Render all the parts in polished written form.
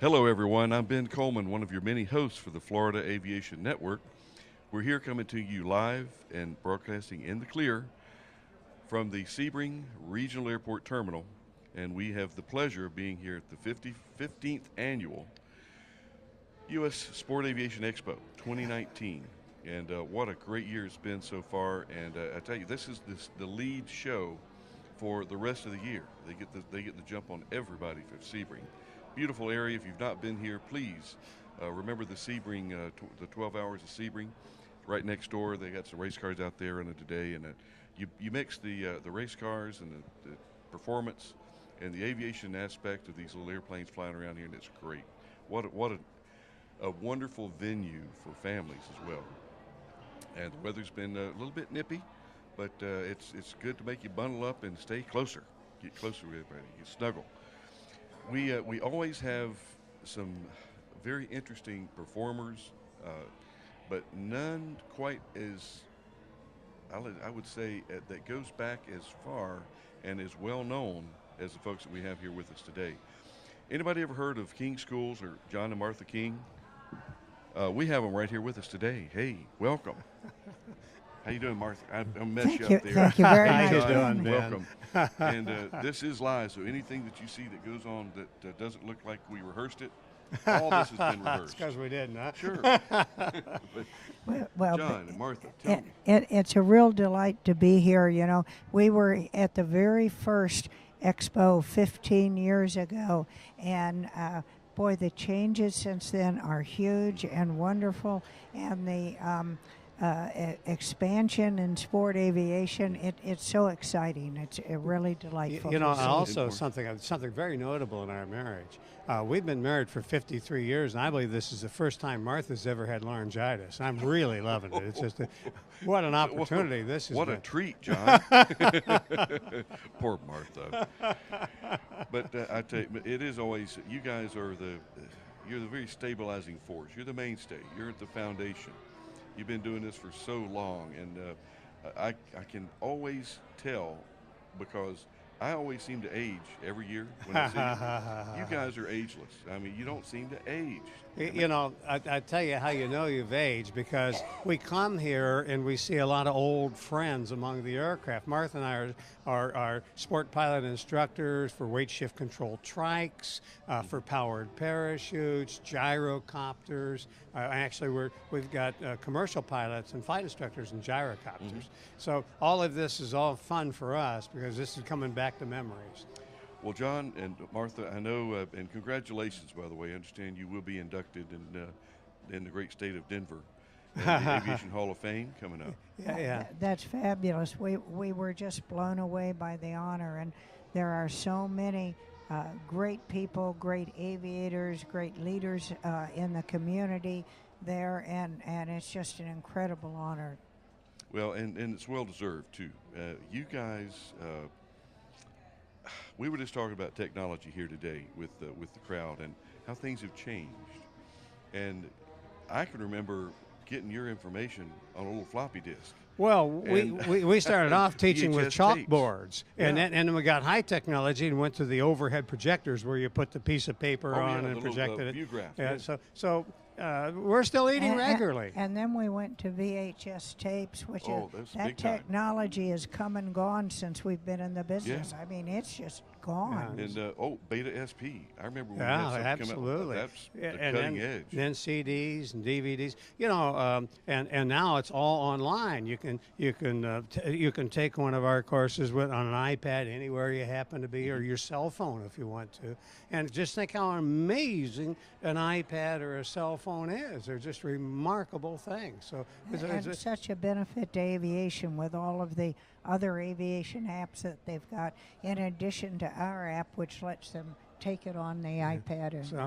Hello, everyone. I'm Ben Coleman, one of your many hosts for the Florida Aviation Network. We're here coming to you live and broadcasting in the clear from the Sebring Regional Airport Terminal, and we have the pleasure of being here at the 15th Annual U.S. Sport Aviation Expo 2019. And what a great year it's been so far. And I tell you, this is the lead show for the rest of the year. They get the jump on everybody for Sebring. Beautiful area. If you've not been here, please remember the Sebring, the 12 hours of Sebring. Right next door, they got some race cars out there in it today, and you mix the race cars and the performance and the aviation aspect of these little airplanes flying around here, and it's great. What a wonderful venue for families as well. And the weather's been a little bit nippy, but it's good to make you bundle up and stay closer, get closer with everybody, you snuggle. We always have some very interesting performers, but none quite as, I would say, that goes back as far and as well known as the folks that we have here with us today. Anybody ever heard of King Schools or John and Martha King? We have them right here with us today. Hey, welcome. How you doing, Martha? I'll mess you up there. Thank you very much. How you doing, Ben? Welcome. And this is live, so anything that you see that goes on that doesn't look like we rehearsed it, all this has been rehearsed. It's because we didn't, huh? Sure. Well, John and Martha, tell me. it's a real delight to be here. You know, we were at the very first Expo 15 years ago, and boy, the changes since then are huge and wonderful, and the expansion in sport aviation, it's so exciting. It's really delightful. You know, to see. also something very notable in our marriage. We've been married for 53 years, and I believe this is the first time Martha's ever had laryngitis. I'm really loving it. It's just what an opportunity this is. What a treat, John. Poor Martha. But I tell you, it is always, you guys are you're the very stabilizing force. You're the mainstay. You're at the foundation. You've been doing this for so long, and I can always tell because I always seem to age every year when I see you. You guys are ageless. I mean, you don't seem to age. You know, I tell you how you know you've aged, because we come here and we see a lot of old friends among the aircraft. Martha and I are sport pilot instructors for weight shift control trikes, for powered parachutes, gyrocopters. Actually, we've got commercial pilots and flight instructors and gyrocopters. Mm-hmm. So all of this is all fun for us because this is coming back to memories. Well, John and Martha, I know, and congratulations, by the way. I understand you will be inducted in the great state of Denver, in the Aviation Hall of Fame coming up. Yeah. That's fabulous. We were just blown away by the honor, and there are so many great people, great aviators, great leaders in the community there, and it's just an incredible honor. Well, and it's well deserved too. You guys. We were just talking about technology here today with the crowd and how things have changed. And I can remember getting your information on a little floppy disk. Well, we started off teaching with VHS chalkboards, tapes. and then we got high technology and went to the overhead projectors where you put the piece of paper on and projected it. View graph. Yeah, so we're still eating regularly. And then we went to VHS tapes, which that technology has come and gone since we've been in the business. Yeah. I mean, it's just gone. And Beta SP. I remember when Yeah, that absolutely. That's the and cutting edge. Then CDs and DVDs. You know, and now it's all online. You can take one of our courses on an iPad anywhere you happen to be, or your cell phone if you want to. And just think how amazing an iPad or a cell phone is. They're just remarkable things. So and such a benefit to aviation with all of the other aviation apps that they've got, in addition to our app, which lets them take it on the iPad. And so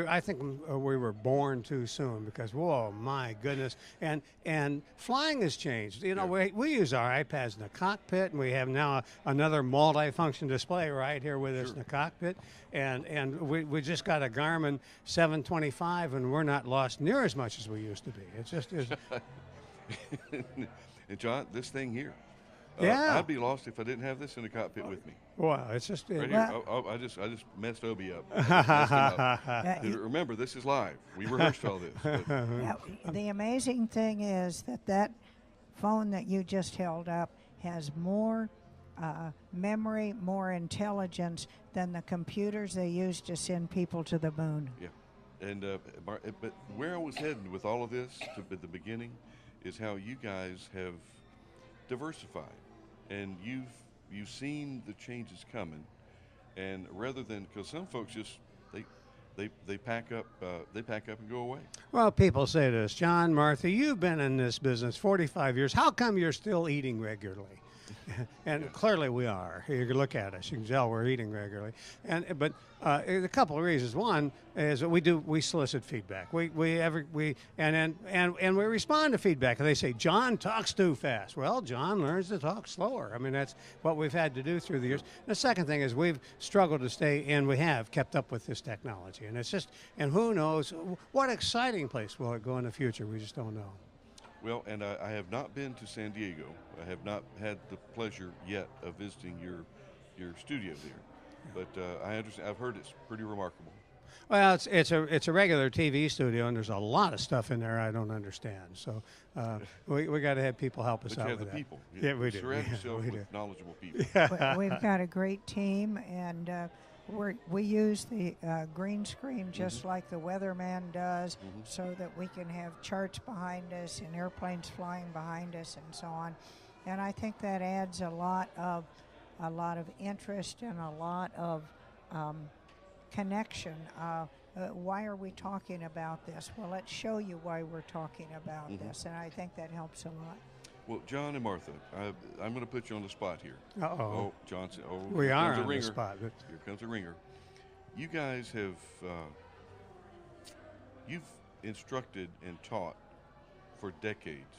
I think we were born too soon, because whoa, my goodness, and flying has changed. You know, we use our iPads in the cockpit, and we have now another multi-function display right here with us in the cockpit, and we just got a Garmin 725, and we're not lost near as much as we used to be. It's just And John, this thing here, Yeah. I'd be lost if I didn't have this in the cockpit with me. Wow, it's just Right it, here. I just messed Obi up. Messed him up. Yeah, Remember, this is live. We rehearsed all this. But yeah, the amazing thing is that phone that you just held up has more memory, more intelligence than the computers they use to send people to the moon. yeah, and but where I was heading with all of this at the beginning is how you guys have diversified, and you've seen the changes coming, and rather than because some folks just they pack up and go away. Well, people say to us, John, Martha, you've been in this business 45 years. How come you're still eating regularly? And clearly we are. You can look at us. You can tell we're eating regularly. But a couple of reasons. One is that we solicit feedback. We respond to feedback. They say John talks too fast. Well, John learns to talk slower. I mean, that's what we've had to do through the years. The second thing is we've struggled to stay, and we have kept up with this technology. And it's just, and who knows what exciting place will it go in the future? We just don't know. Well, and I have not been to San Diego. I have not had the pleasure yet of visiting your studio there, but I understand. I've heard it's pretty remarkable. Well, it's a regular TV studio, and there's a lot of stuff in there I don't understand. So we got to have people help us But out you have with the that. people. Yeah, we do. Surround Yeah, yourself we with do. knowledgeable people. We've got a great team, and we use the green screen just like the weatherman does, so that we can have charts behind us and airplanes flying behind us and so on. And I think that adds a lot of interest and a lot of connection. Why are we talking about this? Well, let's show you why we're talking about this, and I think that helps a lot. Well, John and Martha, I'm going to put you on the spot here. Uh-oh. Oh, Johnson. Oh, We here are comes a on ringer. the spot. But Here comes a ringer. You guys have you've instructed and taught for decades.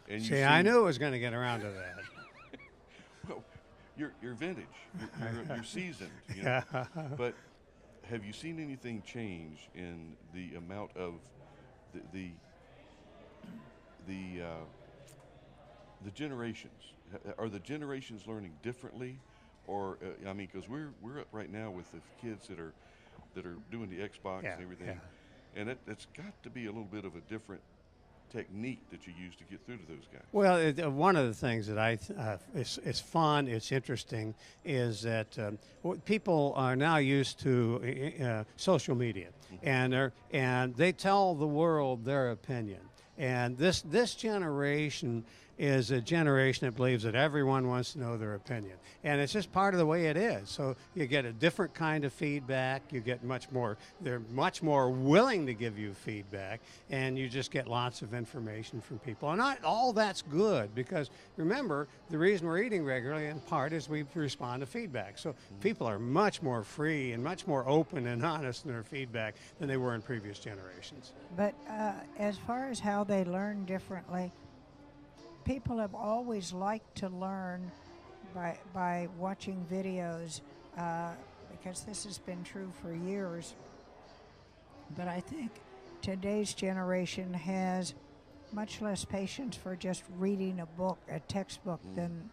And see, I knew it was going to get around to that. Well, you're vintage. You're seasoned. You know? But have you seen anything change in the amount of the generations? Are the generations learning differently, or I mean, because we're up right now with the kids that are doing the Xbox and everything, and it's got to be a little bit of a different technique that you use to get through to those guys. Well, one of the things that it's fun, it's interesting, is that people are now used to social media, and they tell the world their opinion. And this generation is a generation that believes that everyone wants to know their opinion. And it's just part of the way it is. So you get a different kind of feedback. You get they're much more willing to give you feedback, and you just get lots of information from people. And all that's good, because remember, the reason we're eating regularly in part is we respond to feedback. So people are much more free and much more open and honest in their feedback than they were in previous generations. But as far as how they learn differently, people have always liked to learn by watching videos, because this has been true for years. But I think today's generation has much less patience for just reading a textbook, than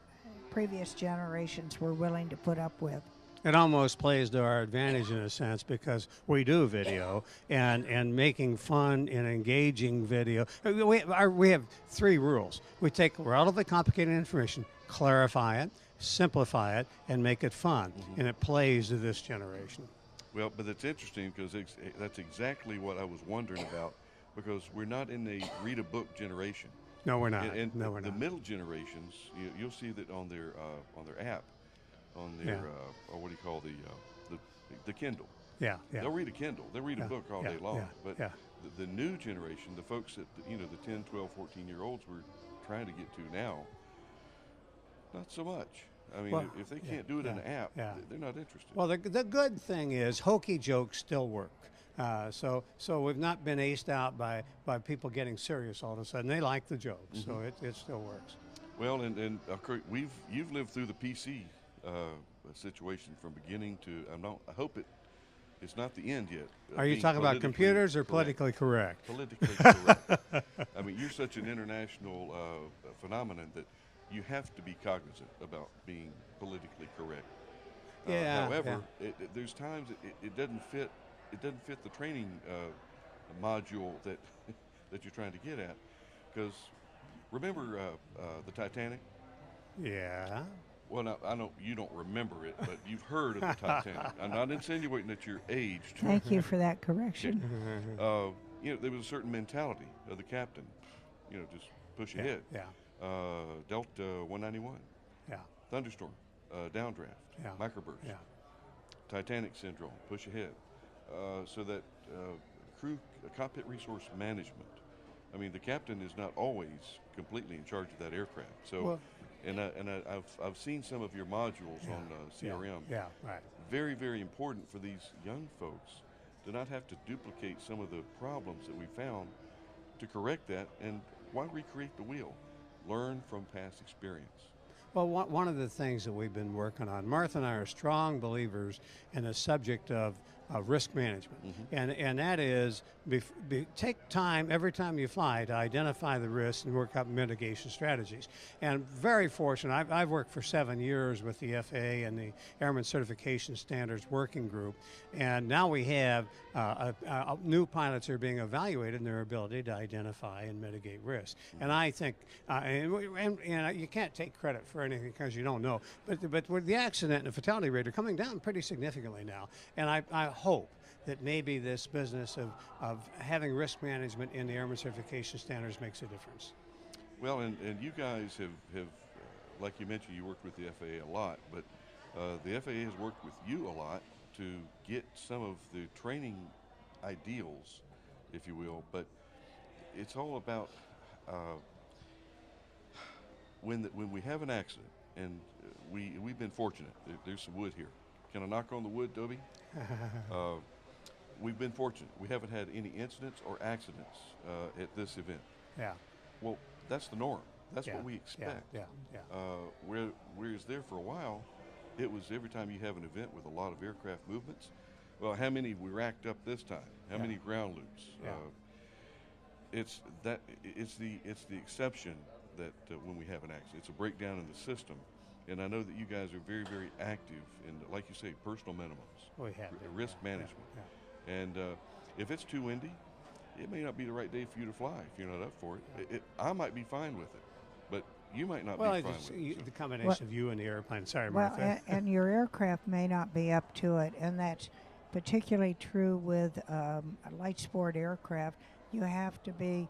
previous generations were willing to put up with. It almost plays to our advantage in a sense, because we do video and making fun and engaging video. We have three rules. We take relatively complicated information, clarify it, simplify it, and make it fun. And it plays to this generation. Well, but it's interesting because that's exactly what I was wondering about, because we're not in a read a book generation. No, we're not. And no, we're the not. middle generations, you'll see that on their app, on their or what do you call the Kindle. Yeah. They'll read a Kindle. They'll read a book all day long. But the new generation, the folks that the 10, 12, 14-year-olds we're trying to get to now, not so much. I mean, if they can't do it in an app, they're not interested. Well, the good thing is hokey jokes still work. So we've not been aced out by people getting serious all of a sudden. They like the jokes, so it still works. Well, and you've lived through the PC situation from beginning to. I hope it's not the end yet. Are you talking about computers or politically correct? Politically correct. I mean, you're such an international phenomenon that you have to be cognizant about being politically correct. Yeah. However, there's times it doesn't fit. It doesn't fit the training module that that you're trying to get at. Because remember the Titanic? Yeah. Well, now, I know you don't remember it, but you've heard of the Titanic. I'm not insinuating that you're aged. Thank you for that correction. There was a certain mentality of the captain. Just push ahead. Yeah. Delta 191, Yeah. thunderstorm, downdraft, Yeah. microburst, Yeah. Titanic syndrome, push ahead. So that crew cockpit resource management. I mean, the captain is not always completely in charge of that aircraft. So, Well, I've seen some of your modules on CRM. Yeah. Right. Very, very important for these young folks to not have to duplicate some of the problems that we found, to correct that. And why recreate the wheel? Learn from past experience. Well, one of the things that we've been working on, Martha and I are strong believers in the subject of risk management. And that is, take time every time you fly to identify the risks and work out mitigation strategies. And very fortunate, I've worked for 7 years with the FAA and the Airman Certification Standards Working Group, and now we have new pilots who are being evaluated in their ability to identify and mitigate risk. And I think, and you can't take credit for anything because you don't know, but with the accident and the fatality rate are coming down pretty significantly now, and I hope that maybe this business of having risk management in the Airman Certification Standards makes a difference. Well, and you guys have like you mentioned, you worked with the FAA a lot, but the FAA has worked with you a lot to get some of the training ideals, if you will, but it's all about when we have an accident, and we've been fortunate. There's some wood here. Can I knock on the wood, Dobie? We've been fortunate. We haven't had any incidents or accidents at this event. Yeah. Well, that's the norm. That's what we expect. Yeah. Whereas there for a while, it was every time you have an event with a lot of aircraft movements. Well, how many we racked up this time? How many ground loops? Yeah. It's the exception that when we have an accident, it's a breakdown in the system. And I know that you guys are very, very active in, like you say, personal minimums, We have risk management. Yeah. And if it's too windy, it may not be the right day for you to fly if you're not up for it. I might be fine with it, but you might not be fine with it. The combination of you and the airplane. Sorry, Well, Martha. and your aircraft may not be up to it, and that's particularly true with light sport aircraft. You have to be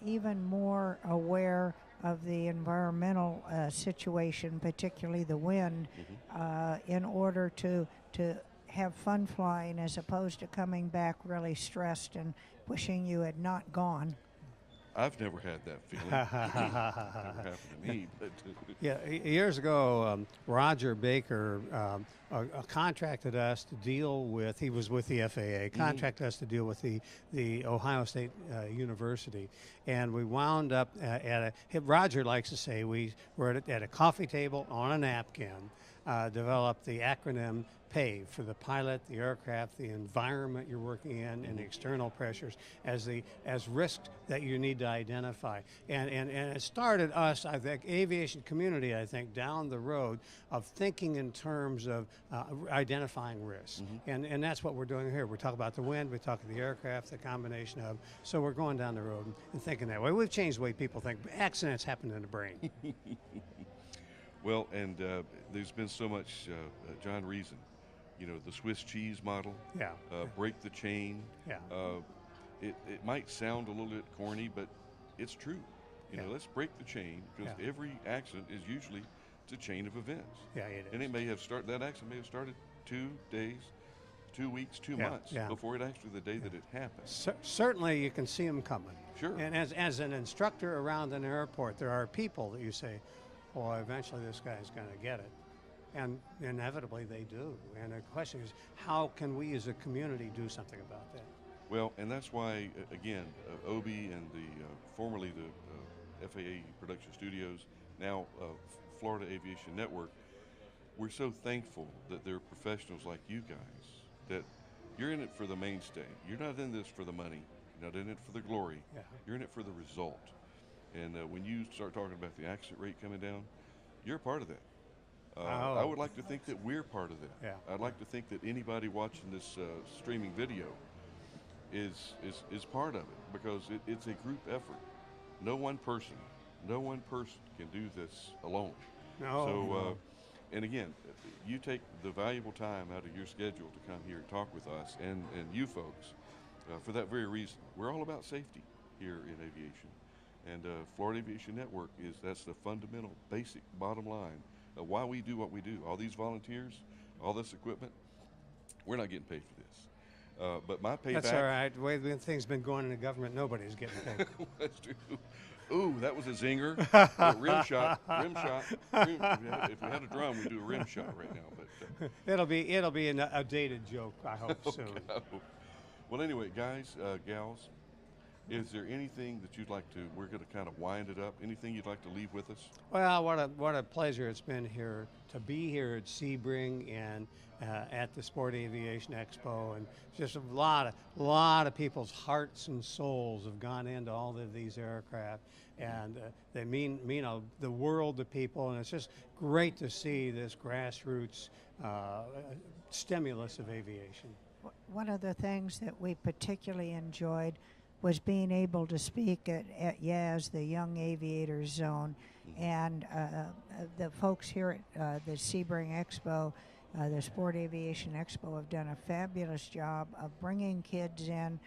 even more aware of the environmental situation, particularly the wind, in order to have fun flying, as opposed to coming back really stressed and wishing you had not gone. I've never had that feeling. Never happened to me. But Yeah, years ago, Roger Baker contracted us to deal with, he was with the FAA, contracted us to deal with the Ohio State University. And we wound up Roger likes to say, we were at a coffee table on a napkin, developed the acronym PAVE for the pilot, the aircraft, the environment you're working in, and the external pressures as risks that you need to identify. And it started us, I think, aviation community, I think, down the road of thinking in terms of identifying risks. And that's what we're doing here. We're talking about the wind, we're talking the aircraft, the combination of, so we're going down the road and thinking that way. We've changed the way people think. Accidents happen in the brain. Well, and there's been so much, John Reason, the Swiss cheese model. Yeah. Break the chain. Yeah. It might sound a little bit corny, but it's true. Let's break the chain, because every accident is usually a chain of events. Yeah, it is. And that accident may have started 2 days, 2 weeks, 2 months before it actually the day that it happened. Certainly you can see them coming. Sure. And as an instructor around an airport, there are people that you say, oh, eventually this guy's going to get it. And inevitably they do. And the question is, how can we as a community do something about that? Well, and that's why, again, Obi and formerly the FAA Production Studios, now Florida Aviation Network, we're so thankful that there are professionals like you guys, that you're in it for the mainstay. You're not in this for the money. You're not in it for the glory. Yeah. You're in it for the result. And when you start talking about the accident rate coming down, you're a part of that. Oh. I would like to think that we're part of that. Yeah. I'd like to think that anybody watching this streaming video is part of it, because it's a group effort. No one person can do this alone. No. So, no. and again, you take the valuable time out of your schedule to come here and talk with us and you folks for that very reason. We're all about safety here in aviation. And Florida Aviation Network that's the fundamental, basic, bottom line of why we do what we do. All these volunteers, all this equipment, we're not getting paid for this. But my payback. That's all right. The way things been going in the government, nobody's getting paid. That's true. Ooh, that was a zinger. Rim shot. If we had a drum, we'd do a rim shot right now. But It'll be a dated joke, I hope, soon. Well, anyway, guys, gals, is there anything that you'd like to? We're going to kind of wind it up. Anything you'd like to leave with us? Well, what a pleasure it's been here to be here at Sebring and at the Sport Aviation Expo, and just a lot of people's hearts and souls have gone into all of these aircraft, and they mean the world to people, and it's just great to see this grassroots stimulus of aviation. One of the things that we particularly enjoyed was being able to speak at YAZ, the Young Aviators Zone, and the folks here at the Sebring Expo, the Sport Aviation Expo, have done a fabulous job of bringing kids in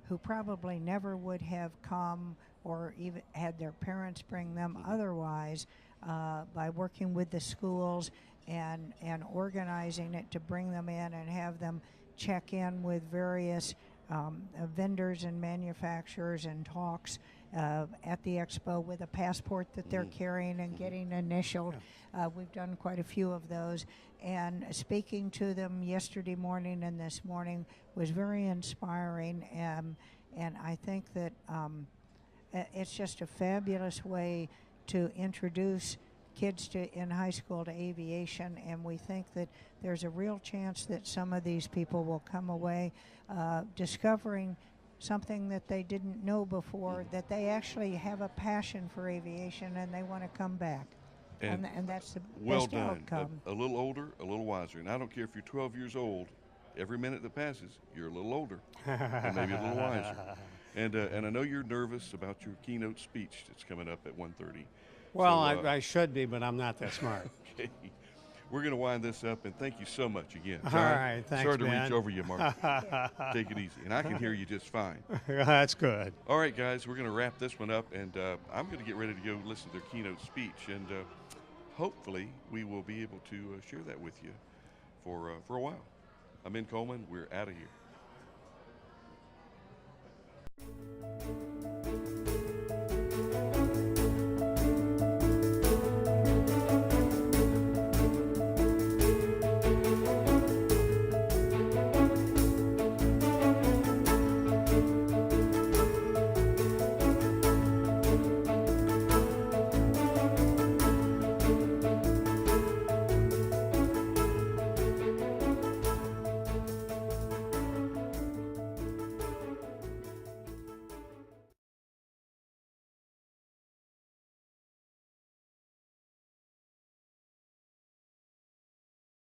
who probably never would have come or even had their parents bring them otherwise, by working with the schools and organizing it to bring them in and have them check in with various vendors and manufacturers and talks at the expo with a passport that they're carrying and getting initialed. We've done quite a few of those, and speaking to them yesterday morning and this morning was very inspiring, and I think that it's just a fabulous way to introduce kids in high school to aviation, and we think that there's a real chance that some of these people will come away discovering something that they didn't know before, that they actually have a passion for aviation and they want to come back. And that's the well best done. outcome. A little older, a little wiser. And I don't care if you're 12 years old, every minute that passes, you're a little older and maybe a little wiser. And I know you're nervous about your keynote speech that's coming up at 1:30. Well, So, I should be, but I'm not that smart. Okay. We're going to wind this up, and thank you so much again. All John, right, thanks, sorry to Ben. reach over you, Mark. Take it easy. And I can hear you just fine. That's good. All right, guys, we're going to wrap this one up, and I'm going to get ready to go listen to their keynote speech, and hopefully we will be able to share that with you for a while. I'm Ben Coleman. We're out of here.